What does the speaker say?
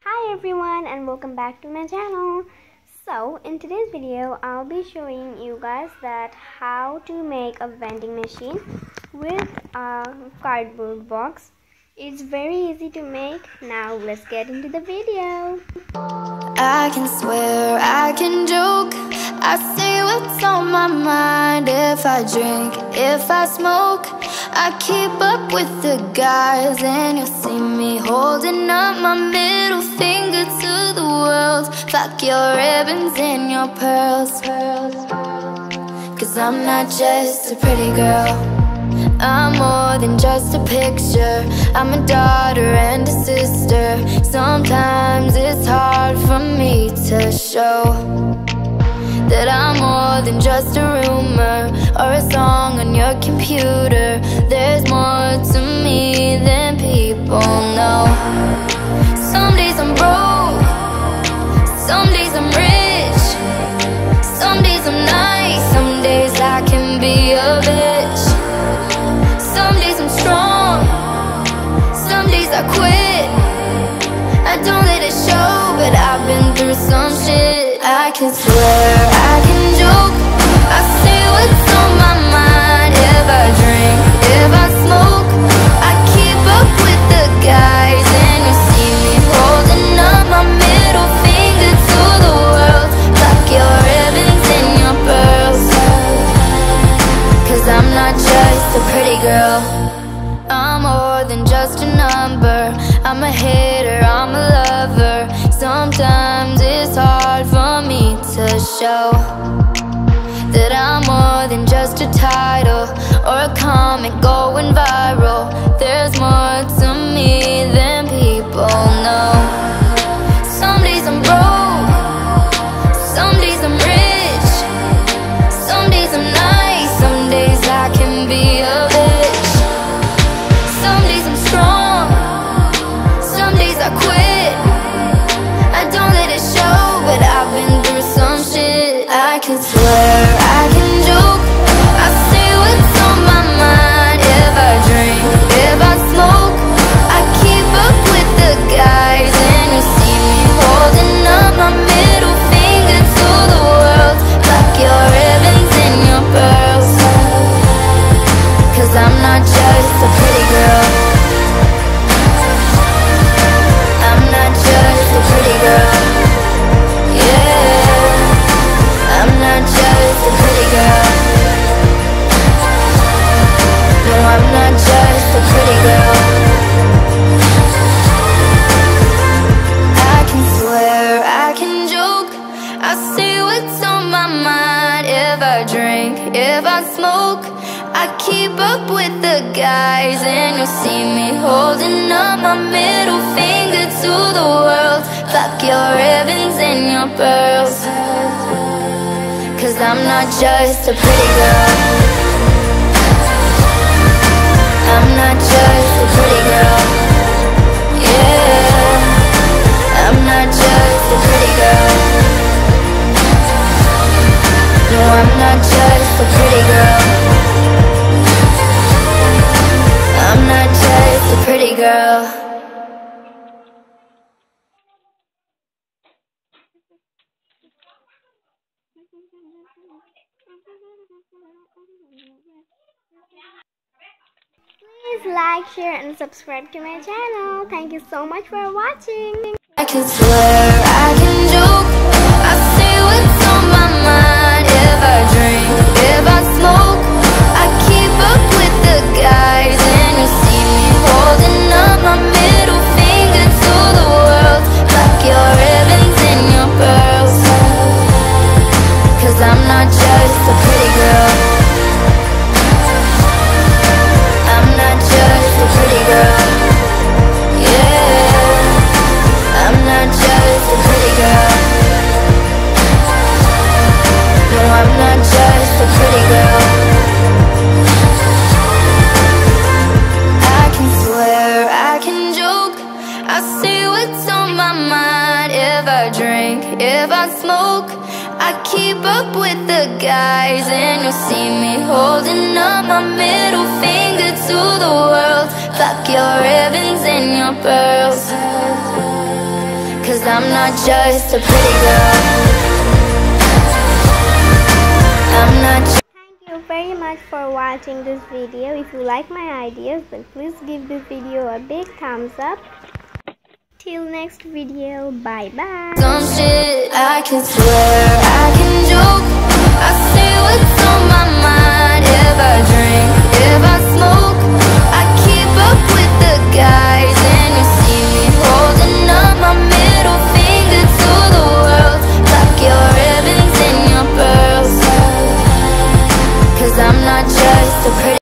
Hi everyone and welcome back to my channel. So in today's video I'll be showing you guys that how to make a vending machine with a cardboard box. It's very easy to make. Now let's get into the video. I can swear, I can joke, I say what's on my mind. If I drink, if I smoke, I keep up with the guys. And you'll see me holding up my middle finger to the world. Fuck your ribbons and your pearls. Cause I'm not just a pretty girl, I'm more than just a picture. I'm a daughter and a sister. Sometimes it's hard for me to show that I'm more than just a rumor or a song on your computer. There's more to me than people know. Some days I'm broke, some days I'm rich, some days I'm nice, some days I can be a bitch. Some days I'm strong, some days I quit. I don't let it show, but I've been through some shit. I can swear, I can joke, I say what's on my mind. If I drink, if I smoke, I keep up with the guys. And you see me holding up my middle finger to the world. Fuck your ribbons and your pearls. Cause I'm not just a pretty girl, I'm more than just a number. I'm a hater, I'm a lover. Sometimes it's hard for me to show that I'm more than just a title or a comment going viral. There's more to me than people know. Some days I'm broke, some days I'm rich, some days I'm nice, some days I can be a bitch. Some days I'm strong, some days I quit. I don't let it show, but I've been through some shit. I can swear, I can joke, I say what's on my mind. If I drink, if I smoke, I keep up with the guys. And you see me holding up my middle finger to the world. Fuck your ribbons and your pearls. Cause I'm not just a pretty girl, I'm not just a pretty girl. Yeah, I'm not just a pretty girl. No, I'm not just a pretty girl. I can swear, I can joke, I say what's on my mind. If I drink, if I smoke, I keep up with the guys. And you'll see me holding up my middle finger to the world. Fuck your ribbons and your pearls. Cause I'm not just a pretty girl, I'm not just a pretty girl. Yeah, I'm not just a pretty girl. No, I'm not just a pretty girl, I'm not just a pretty girl. Please like, share and subscribe to my channel. Thank you so much for watching. I can swear, I can joke, I say what's on my mind. If I drink, if I smoke, I keep up with the guys. And you see me holding up my middle finger to the world. Fuck your ribbons and your pearls. Cause I'm not just a pretty girl, I'm not just a pretty girl. Yeah, I'm not just a pretty girl. No, I'm not just a pretty girl. I can swear, I can joke, I say what's on my mind. If I drink, if I smoke, I keep up with the guys. And you'll see me holding up my middle finger to the world. Fuck your ribbons and your pearls. 'cause I'm not just a pretty girl. I'm not just Thank you very much for watching this video. If you like my ideas, then please give this video a big thumbs up. Till next video, bye bye. some shit. I can swear, I can joke, I say what's on my mind. If I drink, if I smoke, I keep up with the guys. And you see me holding up my middle finger to the world. Tuck your ribbons and your pearls, 'cause I'm not just a pretty